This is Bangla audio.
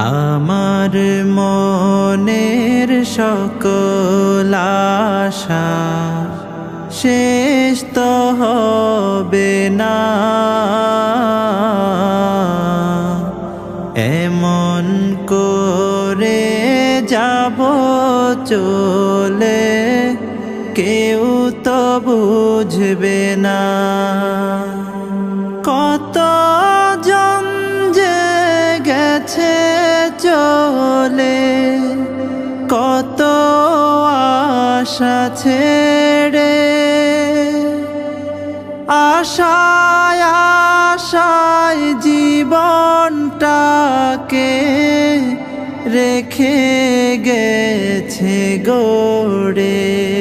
আমার মনের সকল আশা শেষ তো হবে না, এমন করে যাব চলে কেউ তো বুঝবে না। কত জন যে গেছে চলে, কত আশা ছেড়ে, আশায় আশায় জীবনটাকে রেখে গেছে গড়ে।